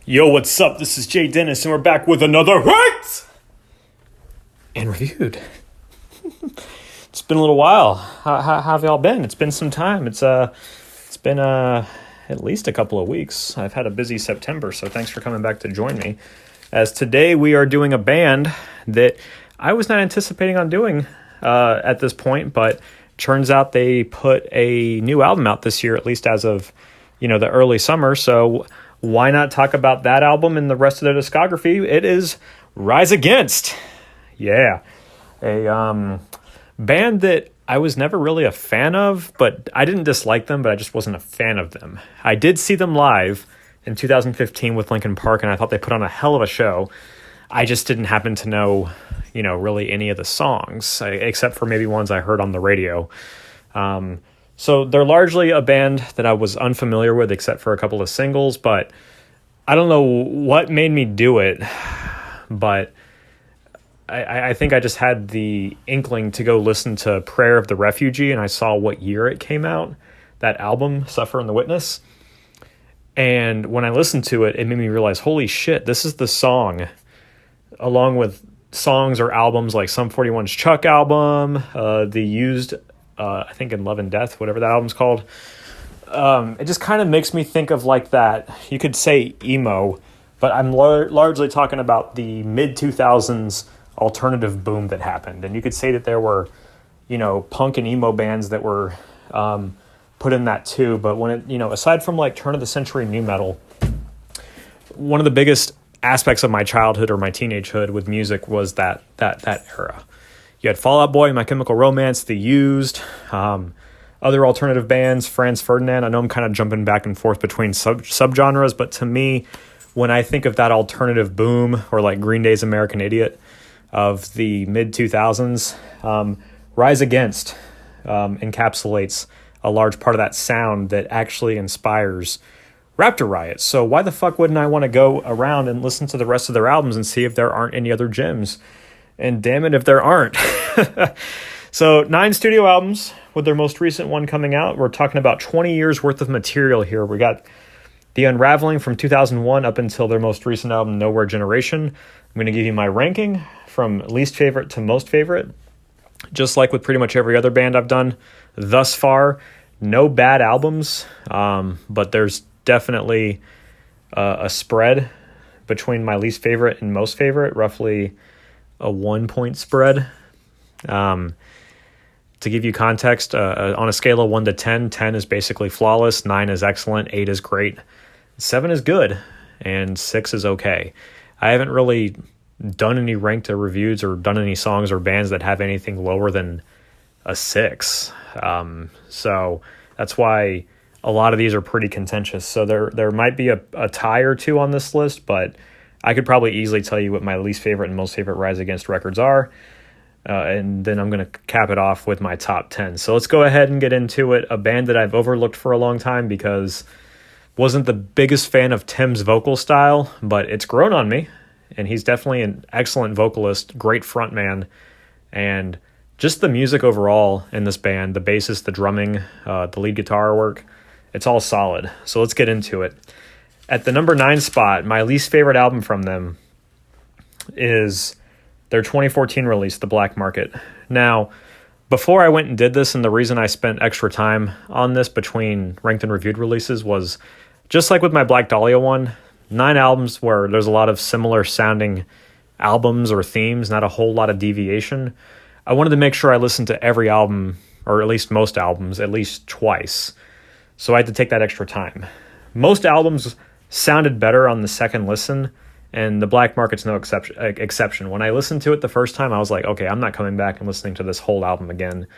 Yo, what's up? This is Jay Dennis, and we're back with another Ranked and Reviewed. It's been a little while. How have y'all been? It's been some time. It's been at least a couple of weeks. I've had a busy September, so thanks for coming back to join me. As today we are doing a band that I was not anticipating on doing at this point, but turns out they put a new album out this year, at least as of the early summer. So why not talk about that album and the rest of their discography? It is Rise Against. Yeah. A band that I was never really a fan of, but I didn't dislike them, but I just wasn't a fan of them. I did see them live in 2015 with Linkin Park, and I thought they put on a hell of a show. I just didn't happen to know, really any of the songs, except for maybe ones I heard on the radio. So they're largely a band that I was unfamiliar with, except for a couple of singles, but I don't know what made me do it, but I think I just had the inkling to go listen to Prayer of the Refugee, and I saw what year it came out, that album, Suffer and the Witness. And when I listened to it, it made me realize, holy shit, this is the song, along with songs or albums like Sum 41's Chuck album, the Used, I think in Love and Death, whatever that album's called. It just kind of makes me think of like that, you could say emo, but I'm largely talking about the mid-2000s alternative boom that happened. And you could say that there were, punk and emo bands that were put in that too. But when it, aside from like turn of the century new metal, one of the biggest aspects of my childhood or my teenagehood with music was that era. You had Fall Out Boy, My Chemical Romance, The Used, other alternative bands, Franz Ferdinand. I know I'm kind of jumping back and forth between subgenres, but to me, when I think of that alternative boom, or like Green Day's American Idiot of the mid-2000s, Rise Against encapsulates a large part of that sound that actually inspires Raptor Riot. So why the fuck wouldn't I want to go around and listen to the rest of their albums and see if there aren't any other gems? And damn it if there aren't. So 9 studio albums, with their most recent one coming out. We're talking about 20 years worth of material here. We got the Unraveling from 2001 up until their most recent album, Nowhere Generation. I'm going to give you my ranking from least favorite to most favorite. Just like with pretty much every other band I've done thus far, no bad albums, but there's definitely a spread between my least favorite and most favorite, roughly a 1-point spread. To give you context, on a scale of 1 to 10, 10 is basically flawless, 9 is excellent, 8 is great, 7 is good, and 6 is okay. I haven't really done any ranked reviews or done any songs or bands that have anything lower than a 6. So that's why a lot of these are pretty contentious. So there might be a tie or two on this list, but I could probably easily tell you what my least favorite and most favorite Rise Against records are. And then I'm going to cap it off with my top 10. So let's go ahead and get into it. A band that I've overlooked for a long time because wasn't the biggest fan of Tim's vocal style, but it's grown on me. And he's definitely an excellent vocalist, great frontman, and just the music overall in this band, the bassist, the drumming, the lead guitar work, it's all solid. So let's get into it. At the number 9 spot, my least favorite album from them is their 2014 release, The Black Market. Now, before I went and did this, and the reason I spent extra time on this between ranked and reviewed releases was, just like with my Black Dahlia one, 9 albums where there's a lot of similar sounding albums or themes, not a whole lot of deviation. I wanted to make sure I listened to every album, or at least most albums, at least twice. So I had to take that extra time. Most albums sounded better on the second listen, and The Black Market's no exception. When I listened to it the first time, I was like, okay, I'm not coming back and listening to this whole album again.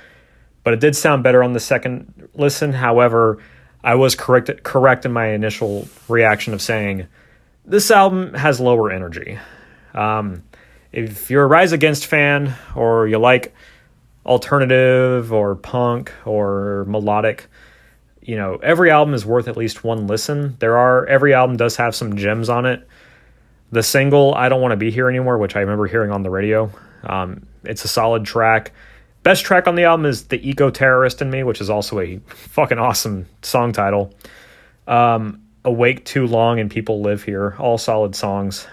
But it did sound better on the second listen. However, I was correct in my initial reaction of saying, this album has lower energy. If you're a Rise Against fan, or you like alternative or punk or melodic, every album is worth at least one listen. Every album does have some gems on it. The single, I Don't Want to Be Here Anymore, which I remember hearing on the radio, it's a solid track. Best track on the album is The Eco-Terrorist in Me, which is also a fucking awesome song title. Awake Too Long and People Live Here, all solid songs.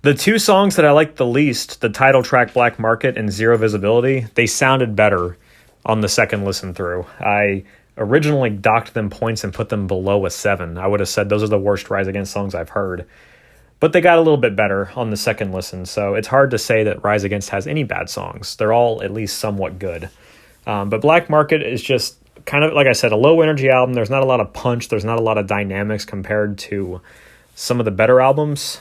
The two songs that I liked the least, the title track Black Market and Zero Visibility, they sounded better on the second listen through. I originally docked them points and put them below a 7. I would have said those are the worst Rise Against songs I've heard. But they got a little bit better on the second listen, so it's hard to say that Rise Against has any bad songs. They're all at least somewhat good. But Black Market is just kind of, like I said, a low-energy album. There's not a lot of punch. There's not a lot of dynamics compared to some of the better albums.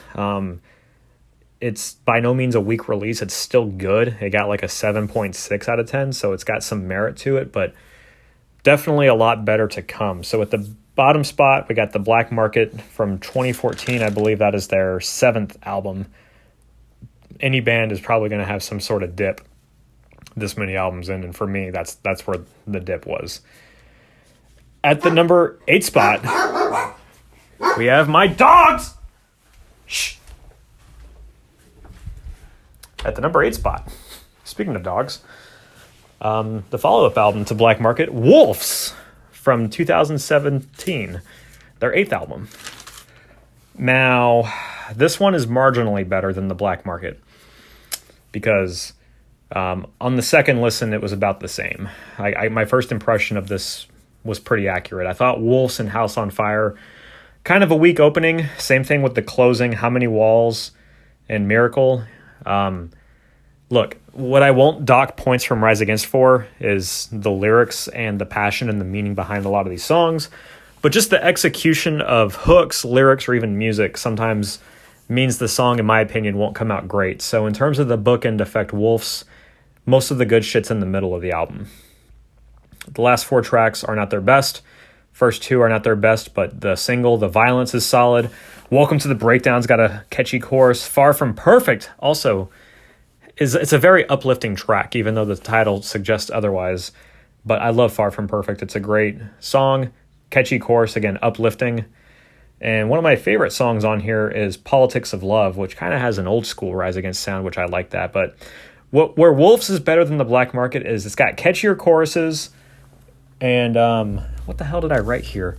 It's by no means a weak release. It's still good. It got like a 7.6 out of 10, so it's got some merit to it, but definitely a lot better to come. So at the bottom spot, we got the Black Market from 2014. I believe that is their 7th album. Any band is probably going to have some sort of dip this many albums in, and for me, that's where the dip was. At the number 8 spot, we have my dogs! Shh! At the number 8 spot, speaking of dogs, the follow-up album to Black Market, Wolves, from 2017, their 8th album. Now, this one is marginally better than the Black Market because on the second listen, it was about the same. My first impression of this was pretty accurate. I thought Wolves and House on Fire, kind of a weak opening. Same thing with the closing, How Many Walls and Miracle. Look, what I won't dock points from Rise Against for is the lyrics and the passion and the meaning behind a lot of these songs, but just the execution of hooks, lyrics, or even music sometimes means the song, in my opinion, won't come out great. So in terms of the bookend effect, Wolves, most of the good shit's in the middle of the album. The last 4 tracks are not their best. First 2 are not their best, but the single, The Violence, is solid. Welcome to the Breakdown's got a catchy chorus. Far From Perfect also it's a very uplifting track, even though the title suggests otherwise. But I love Far From Perfect. It's a great song, catchy chorus, again, uplifting. And one of my favorite songs on here is Politics of Love, which kind of has an old school Rise Against sound, which I like that. But where Wolves is better than the Black Market is it's got catchier choruses. And what the hell did I write here?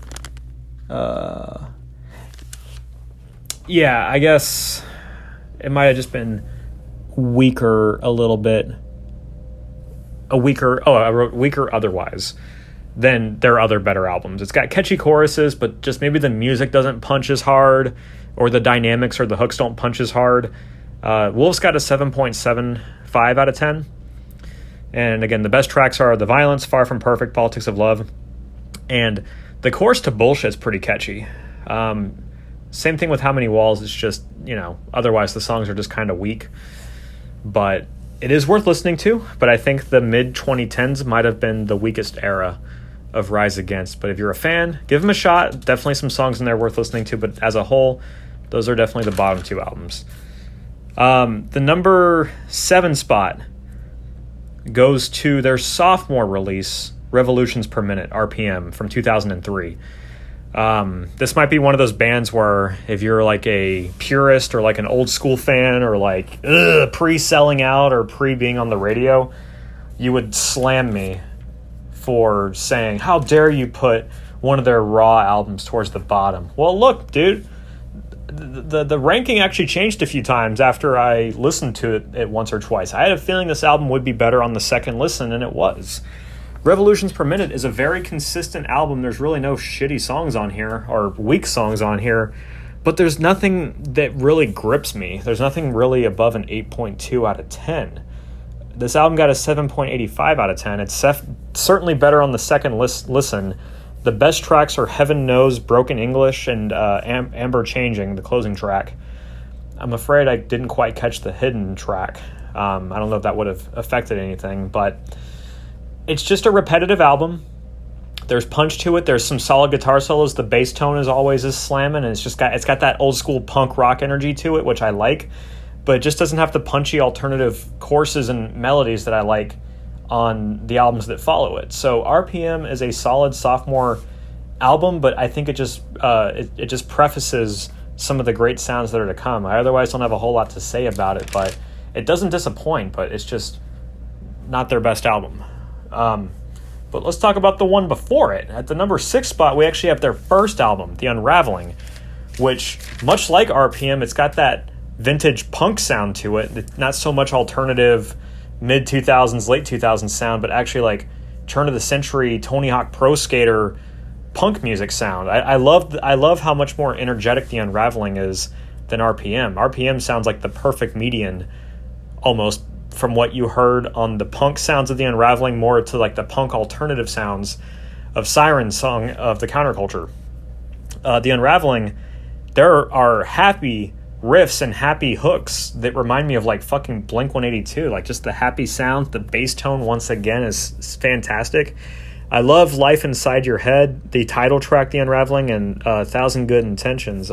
Yeah, I guess it might have just been weaker a little bit. I wrote weaker otherwise than their other better albums. It's got catchy choruses, but just maybe the music doesn't punch as hard, or the dynamics or the hooks don't punch as hard. Wolves got a 7.75 out of 10. And again, the best tracks are The Violence, Far From Perfect, Politics of Love. And the chorus to Bullshit's pretty catchy. Same thing with How Many Walls. It's just, otherwise the songs are just kind of weak. But it is worth listening to. But I think the mid-2010s might have been the weakest era of Rise Against. But if you're a fan, give them a shot. Definitely some songs in there worth listening to. But as a whole, those are definitely the bottom 2 albums. The number 7 spot goes to their sophomore release, Revolutions Per Minute, RPM, from 2003. This might be one of those bands where if you're like a purist or like an old school fan or like pre-selling out or pre-being on the radio, you would slam me for saying, how dare you put one of their raw albums towards the bottom. Well, look, dude, the ranking actually changed a few times after I listened to it once or twice. I had a feeling this album would be better on the second listen, and it was. Revolutions Per Minute is a very consistent album. There's really no shitty songs on here or weak songs on here, but there's nothing that really grips me. There's nothing really above an 8.2 out of 10. This album got a 7.85 out of 10. It's certainly better on the second listen. The best tracks are Heaven Knows, Broken English, and Amber Changing, the closing track. I'm afraid I didn't quite catch the hidden track. I don't know if that would have affected anything, but it's just a repetitive album. There's punch to it. There's some solid guitar solos. The bass tone is always slamming, and it's got that old school punk rock energy to it, which I like, but it just doesn't have the punchy alternative choruses and melodies that I like on the albums that follow it. So RPM is a solid sophomore album, but I think it just prefaces some of the great sounds that are to come. I otherwise don't have a whole lot to say about it, but it doesn't disappoint, but it's just not their best album. But let's talk about the one before it. At the number 6 spot, we actually have their first album, The Unraveling, which, much like RPM, it's got that vintage punk sound to it. It's not so much alternative mid-2000s, late 2000s sound, but actually like turn-of-the-century Tony Hawk Pro Skater punk music sound. I love how much more energetic The Unraveling is than RPM. RPM sounds like the perfect median, almost, from what you heard on the punk sounds of The Unraveling more to like the punk alternative sounds of Siren song of the Counterculture. The Unraveling, there are happy riffs and happy hooks that remind me of like fucking Blink-182, like just the happy sound. The bass tone once again is fantastic. I love Life Inside Your Head, the title track, The Unraveling, and 1,000 Good Intentions.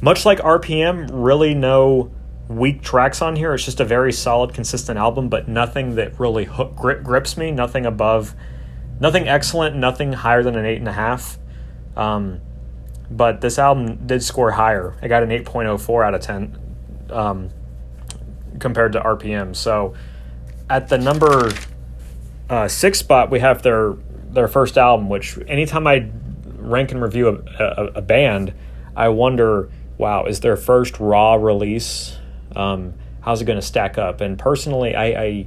Much like RPM, really no weak tracks on here. It's just a very solid, consistent album, but nothing that really grips me. Nothing excellent, nothing higher than an 8.5. But this album did score higher. It got an 8.04 out of 10 compared to RPM. So at the number 6 spot, we have their first album, which anytime I rank and review a band, I wonder, wow, is their first raw release, how's it going to stack up? And personally, I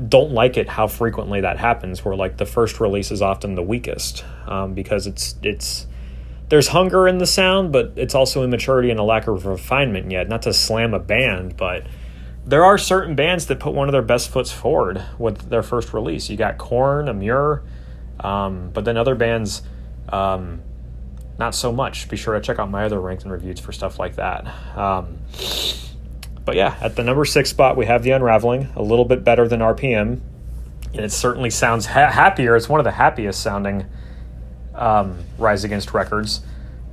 don't like it how frequently that happens, where like the first release is often the weakest, because it's there's hunger in the sound, but it's also immaturity and a lack of refinement yet. Not to slam a band, but there are certain bands that put one of their best foots forward with their first release. You got Korn, Amur, but then other bands, not so much. Be sure to check out my other ranked and reviews for stuff like that. But yeah, at the number 6 spot, we have The Unraveling, a little bit better than RPM, and it certainly sounds happier. It's one of the happiest sounding Rise Against records.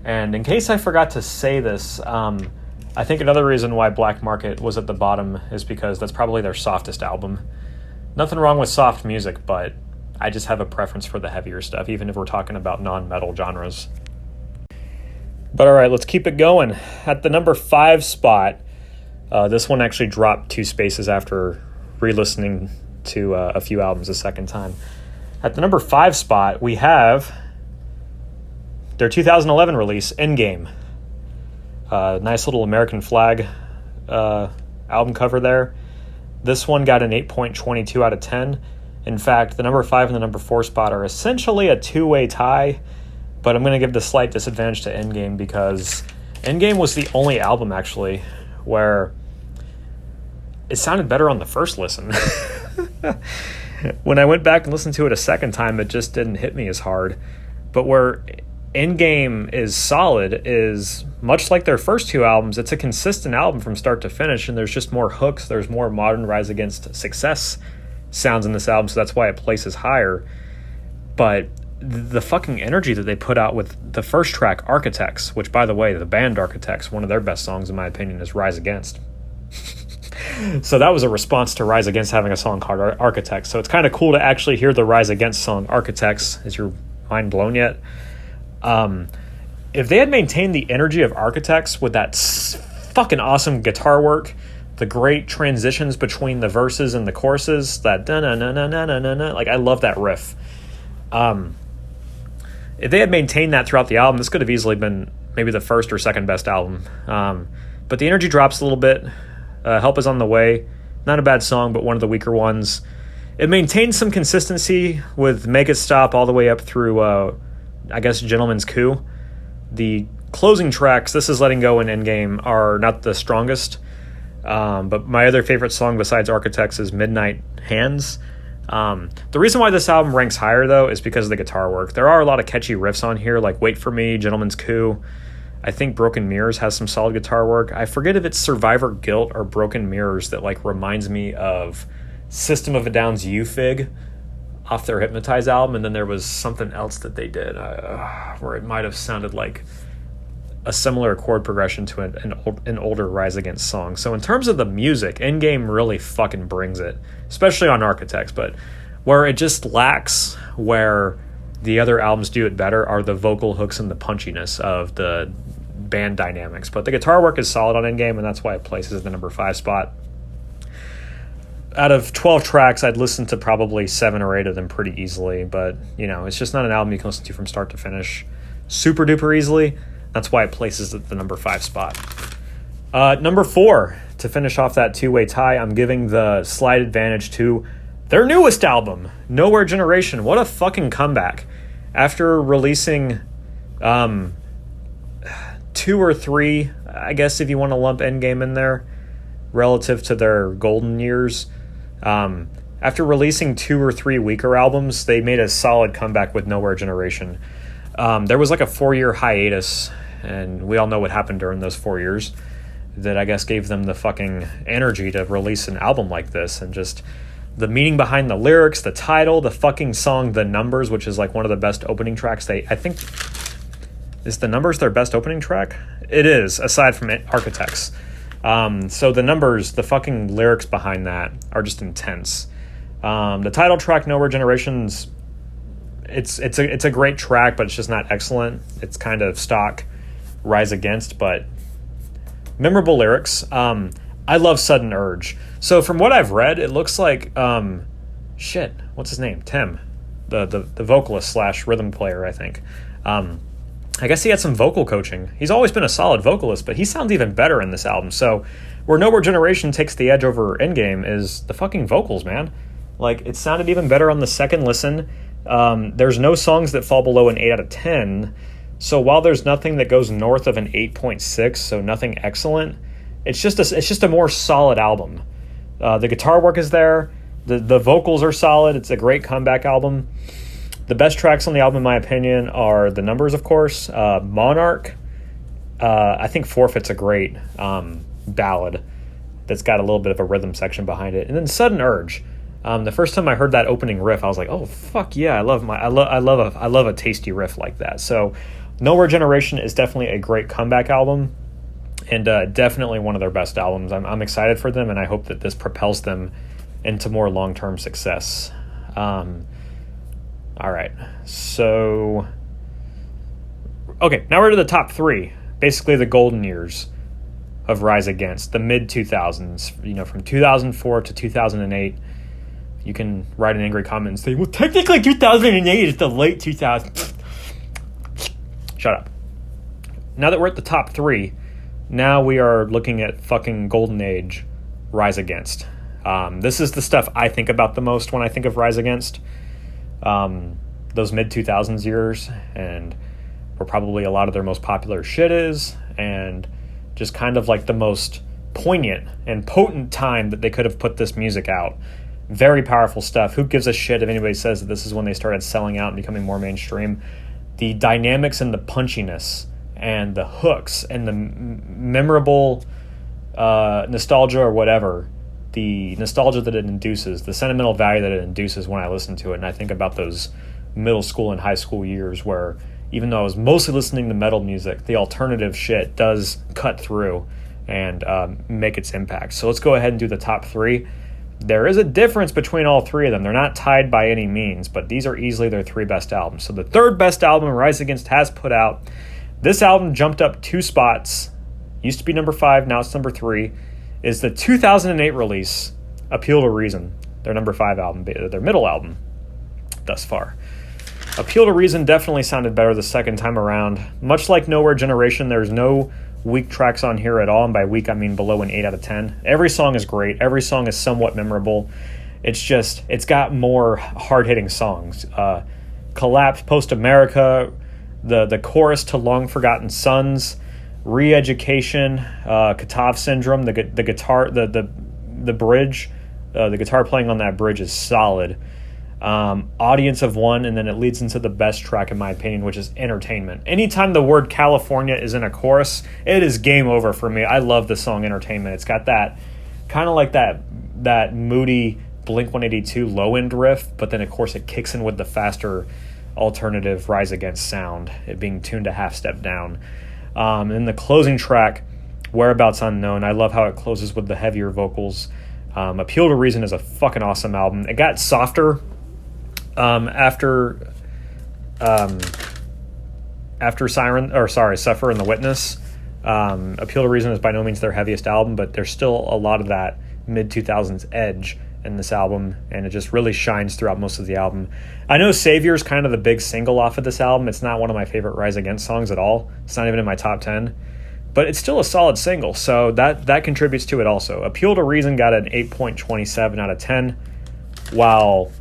And in case I forgot to say this, I think another reason why Black Market was at the bottom is because that's probably their softest album. Nothing wrong with soft music, but I just have a preference for the heavier stuff, even if we're talking about non-metal genres. But all right, let's keep it going. At the number 5 spot, this one actually dropped 2 spaces after re-listening to a few albums a second time. At the number 5 spot, we have their 2011 release, Endgame. Nice little American flag album cover there. This one got an 8.22 out of 10. In fact, the number 5 and the number 4 spot are essentially a two-way tie, but I'm going to give the slight disadvantage to Endgame because Endgame was the only album, actually, where it sounded better on the first listen. When I went back and listened to it a second time, it just didn't hit me as hard. But where Endgame is solid is, much like their first 2 albums, it's a consistent album from start to finish, and there's just more hooks. There's more modern Rise Against Success sounds in this album, so that's why it places higher. But the fucking energy that they put out with the first track, Architects, which, by the way, the band Architects, one of their best songs, in my opinion, is Rise Against. So that was a response to Rise Against having a song called Architects. So it's kind of cool to actually hear the Rise Against song, Architects. Is your mind blown yet? If they had maintained the energy of Architects with that fucking awesome guitar work, the great transitions between the verses and the choruses, that da-na-na-na-na-na-na, like, I love that riff. If they had maintained that throughout the album, this could have easily been maybe the first or second best album. But the energy drops a little bit. Help Is on the Way. Not a bad song, but one of the weaker ones. It maintains some consistency with Make It Stop all the way up through, I guess, Gentleman's Coup. The closing tracks, This Is Letting Go and Endgame, are not the strongest. But my other favorite song besides Architects is Midnight Hands. The reason why this album ranks higher, though, is because of the guitar work. There are a lot of catchy riffs on here, like Wait For Me, Gentleman's Coup. I think Broken Mirrors has some solid guitar work. I forget if it's Survivor Guilt or Broken Mirrors that like reminds me of System of a Down's You-Fig off their Hypnotize album, and then there was something else that they did where it might have sounded like a similar chord progression to an older Rise Against song. So in terms of the music, Endgame really fucking brings it, especially on Architects, but where it just lacks, where the other albums do it better, are the vocal hooks and the punchiness of the band dynamics. But the guitar work is solid on Endgame, and that's why it places at the number 5 spot. out of 12 tracks, I'd listen to probably 7 or 8 of them pretty easily, but, it's just not an album you can listen to from start to finish super duper easily. That's why it places at the number 5 spot. Number 4, to finish off that two-way tie, I'm giving the slight advantage to their newest album, Nowhere Generation. What a fucking comeback. After releasing 2 or 3, I guess if you want to lump Endgame in there, relative to their golden years, after releasing 2 or 3 weaker albums, they made a solid comeback with Nowhere Generation. There was like a 4-year hiatus, and we all know what happened during those 4 years, that I guess gave them the fucking energy to release an album like this, and just the meaning behind the lyrics, the title, the fucking song The Numbers, which is like one of the best opening tracks. I think, is The Numbers their best opening track? It is, aside from Architects. So The Numbers, the fucking lyrics behind that are just intense. The title track, Nowhere Generations, it's a great track, but it's just not excellent. It's kind of stock Rise Against, but memorable lyrics. I love Sudden Urge. So from what I've read, it looks like what's his name? Tim, the vocalist slash rhythm player, I think. I guess he had some vocal coaching. He's always been a solid vocalist, but he sounds even better in this album. So where Nowhere Generation takes the edge over Endgame is the fucking vocals, man. Like, it sounded even better on the second listen. There's no songs that fall below an 8 out of 10. So while there's nothing that goes north of an 8.6, so nothing excellent, it's just a more solid album. The guitar work is there. The vocals are solid. It's a great comeback album. The best tracks on the album, in my opinion, are The Numbers, of course, Monarch. I think Forfeit's a great ballad that's got a little bit of a rhythm section behind it, and then Sudden Urge. The first time I heard that opening riff, I was like, "Oh fuck yeah! I love a tasty riff like that." So, Nowhere Generation is definitely a great comeback album, and definitely one of their best albums. I'm excited for them, and I hope that this propels them into more long-term success. All right, so okay, now we're to the top 3. Basically, the golden years of Rise Against, the mid 2000s. From 2004 to 2008. You can write an angry comment and say, "Well, technically 2008 is the late 2000s." Shut up. Now that we're at the top 3, now we are looking at fucking golden age Rise Against. This is the stuff I think about the most when I think of Rise Against. Those mid-2000s years, and where probably a lot of their most popular shit is, and just kind of like the most poignant and potent time that they could have put this music out. Very powerful stuff. Who gives a shit if anybody says that this is when they started selling out and becoming more mainstream? The dynamics and the punchiness and the hooks and the memorable nostalgia or whatever, the nostalgia that it induces, the sentimental value that it induces when I listen to it. And I think about those middle school and high school years where, even though I was mostly listening to metal music, the alternative shit does cut through and make its impact. So let's go ahead and do the top 3. There is a difference between all 3 of them. They're not tied by any means, but these are easily their 3 best albums. So the third best album Rise Against has put out, this album jumped up 2 spots, used to be number 5, now it's number 3, is the 2008 release, Appeal to Reason, their number 5 album, their middle album thus far. Appeal to Reason definitely sounded better the second time around. Much like Nowhere Generation, there's no weak tracks on here at all, and by weak I mean below an 8 out of 10. Every song is great. Every song is somewhat memorable. It's got more hard-hitting songs. Collapse, Post-America, the chorus to Long Forgotten Sons, Re-Education, Katav Syndrome, the guitar, the bridge, the guitar playing on that bridge is solid. Audience of One, and then it leads into the best track in my opinion, which is Entertainment. Anytime the word California is in a chorus, it is game over for me. I love the song Entertainment. It's got that kind of like that moody Blink-182 low-end riff, but then of course it kicks in with the faster alternative Rise Against sound, it being tuned a half step down. And the closing track, Whereabouts Unknown, I love how it closes with the heavier vocals. Appeal to Reason is a fucking awesome album. It got softer after Siren, Suffer and The Witness. Appeal to Reason is by no means their heaviest album, but there's still a lot of that mid-2000s edge in this album, and it just really shines throughout most of the album. I know Savior is kind of the big single off of this album. It's not one of my favorite Rise Against songs at all. It's not even in my top 10, but it's still a solid single, so that contributes to it also. Appeal to Reason got an 8.27 out of 10, while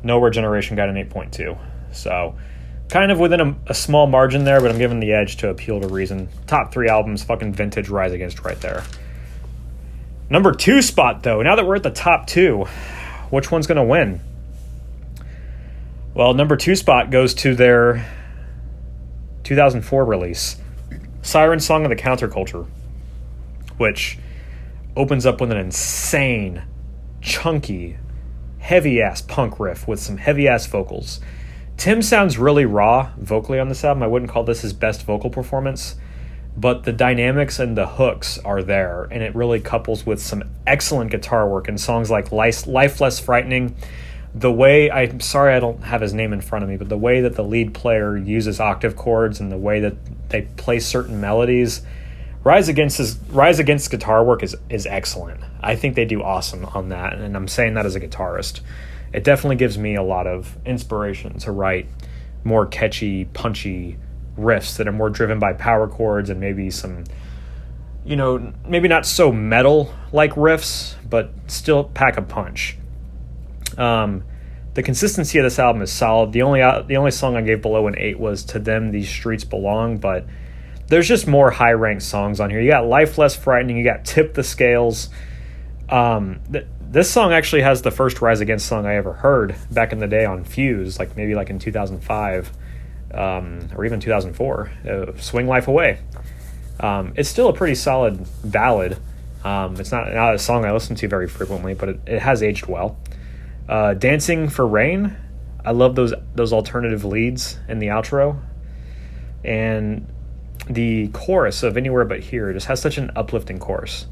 Nowhere Generation got an 8.2. So kind of within a small margin there, but I'm giving the edge to Appeal to Reason. Top 3 albums, fucking vintage Rise Against right there. Number 2 spot, though. Now that we're at the top 2, which one's going to win? Well, number 2 spot goes to their 2004 release, Siren Song of the Counterculture, which opens up with an insane, chunky, heavy-ass punk riff with some heavy-ass vocals. Tim sounds really raw vocally on this album. I wouldn't call this his best vocal performance, but the dynamics and the hooks are there, and it really couples with some excellent guitar work in songs like Life Less Frightening. The way, I'm sorry I don't have his name in front of me, but the way that the lead player uses octave chords and the way that they play certain melodies, Rise Against guitar work is excellent. I think they do awesome on that, and I'm saying that as a guitarist. It definitely gives me a lot of inspiration to write more catchy, punchy riffs that are more driven by power chords and maybe some, maybe not so metal-like riffs, but still pack a punch. The consistency of this album is solid. The only song I gave below an 8 was To Them These Streets Belong, but there's just more high-ranked songs on here. You got Life Less Frightening, you got Tip the Scales. This song actually has the first Rise Against song I ever heard back in the day on Fuse, maybe in 2005, or even 2004, Swing Life Away. It's still a pretty solid ballad. It's not a song I listen to very frequently, but it has aged well. Dancing for Rain, I love those alternative leads in the outro. And the chorus of Anywhere But Here just has such an uplifting chorus.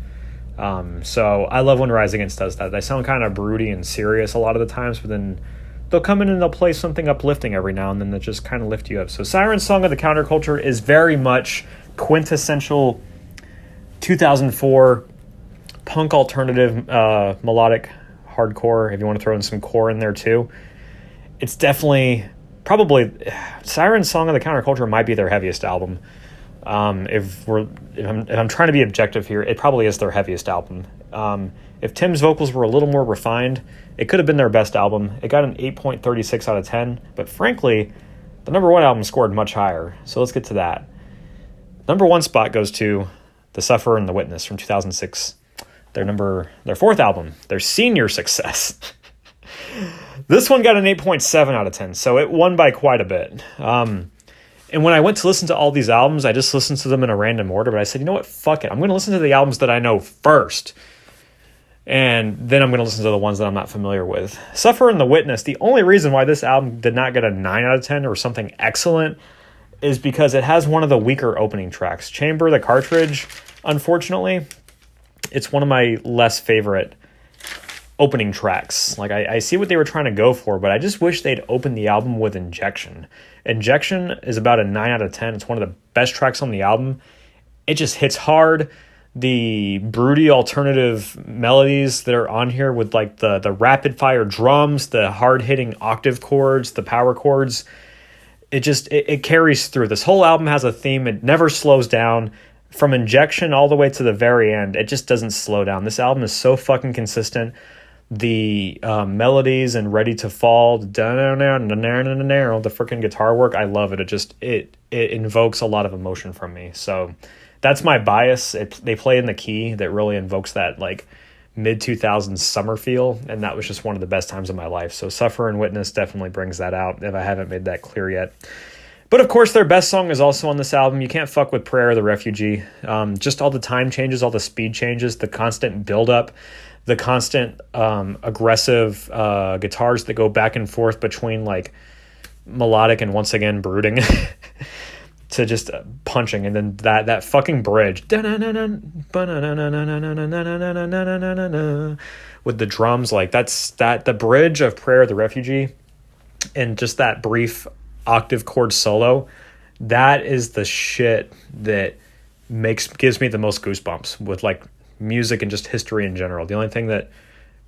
So I love when Rise Against does that. They sound kind of broody and serious a lot of the times, but then they'll come in and they'll play something uplifting every now and then that just kind of lift you up. So Siren Song of the Counterculture is very much quintessential 2004 punk alternative melodic hardcore, if you want to throw in some core in there too. It's definitely, probably, Siren Song of the Counterculture might be their heaviest album. If I'm trying to be objective here, it probably is their heaviest album. If Tim's vocals were a little more refined, it could have been their best album. It got an 8.36 out of 10, but frankly, the number 1 album scored much higher, so let's get to that. Number 1 spot goes to The Sufferer and the Witness from 2006, their 4th album, their senior success. This one got an 8.7 out of 10, so it won by quite a bit. And when I went to listen to all these albums, I just listened to them in a random order, but I said, you know what, fuck it. I'm going to listen to the albums that I know first, and then I'm going to listen to the ones that I'm not familiar with. Suffer and the Witness, the only reason why this album did not get a 9 out of 10 or something excellent is because it has one of the weaker opening tracks. Chamber the Cartridge, unfortunately, it's one of my less favorite opening tracks. I see what they were trying to go for, but I just wish they'd opened the album with Injection. Injection is about a 9 out of 10. It's one of the best tracks on the album. It just hits hard. The broody alternative melodies that are on here with the rapid fire drums, the hard hitting octave chords, the power chords, it carries through. This whole album has a theme. It never slows down. From Injection all the way to the very end, it just doesn't slow down. This album is so fucking consistent. The melodies and Ready to Fall, the freaking guitar work, I love it. It invokes a lot of emotion from me. So that's my bias. They play in the key that really invokes that mid-2000s summer feel, and that was just one of the best times of my life. So Suffer and Witness definitely brings that out, if I haven't made that clear yet. But of course, their best song is also on this album. You can't fuck with Prayer of the Refugee. Just all the time changes, all the speed changes, the constant build-up, the constant aggressive guitars that go back and forth between melodic and once again brooding to just punching, and then that fucking bridge with the drums, the bridge of Prayer of the Refugee and just that brief octave chord solo, that is the shit that gives me the most goosebumps with music and just history in general. The only thing that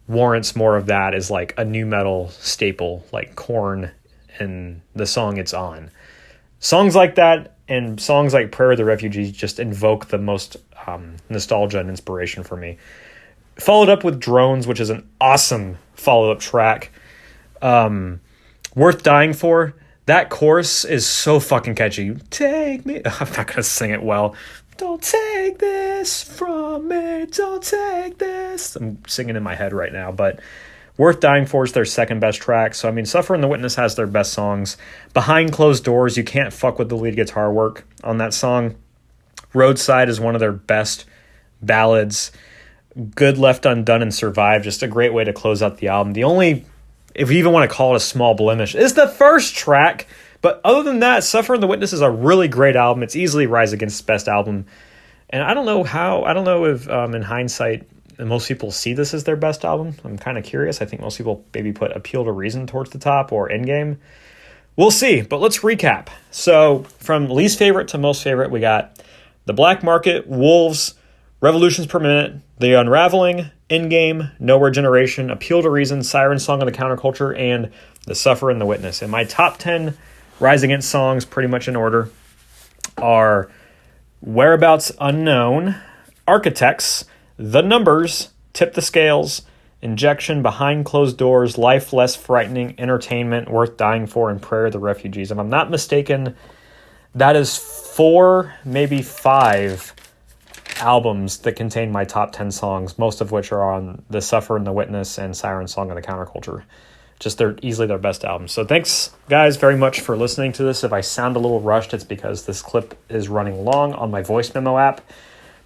warrants more of that as like a new metal staple, like Korn and the song it's on. Songs like that and songs like Prayer of the Refugees just invoke the most nostalgia and inspiration for me. Followed up with Drones, which is an awesome follow-up track. Worth Dying For. That chorus is so fucking catchy. Take me. I'm not going to sing it well. Don't take this from me. Don't take this. I'm singing in my head right now, but Worth Dying For is their second best track. So, I mean, Suffer and the Witness has their best songs. Behind Closed Doors, you can't fuck with the lead guitar work on that song. Roadside is one of their best ballads. Good Left Undone and Survive, just a great way to close out the album. The only, if you even want to call it a small blemish, is the first track. But other than that, Suffer and the Witness is a really great album. It's easily Rise Against's best album. And I don't know if in hindsight, most people see this as their best album. I'm kind of curious. I think most people maybe put Appeal to Reason towards the top or Endgame. We'll see, but let's recap. So from least favorite to most favorite, we got The Black Market, Wolves, Revolutions Per Minute, The Unraveling, Endgame, Nowhere Generation, Appeal to Reason, Siren Song of the Counterculture, and The Suffer and the Witness. And my top 10 Rise Against songs, pretty much in order, are Whereabouts Unknown, Architects, The Numbers, Tip the Scales, Injection, Behind Closed Doors, Life Less Frightening, Entertainment, Worth Dying For, and Prayer of the Refugees. If I'm not mistaken, that is 4, maybe 5 albums that contain my top 10 songs, most of which are on The Suffer and the Witness and Siren Song of the Counterculture. Just they're easily their best albums. So thanks, guys, very much for listening to this. If I sound a little rushed, it's because this clip is running long on my voice memo app.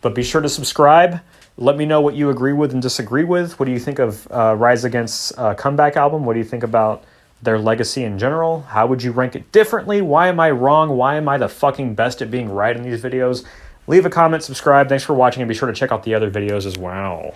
But be sure to subscribe. Let me know what you agree with and disagree with. What do you think of Rise Against's comeback album? What do you think about their legacy in general? How would you rank it differently? Why am I wrong? Why am I the fucking best at being right in these videos? Leave a comment, subscribe. Thanks for watching, and be sure to check out the other videos as well.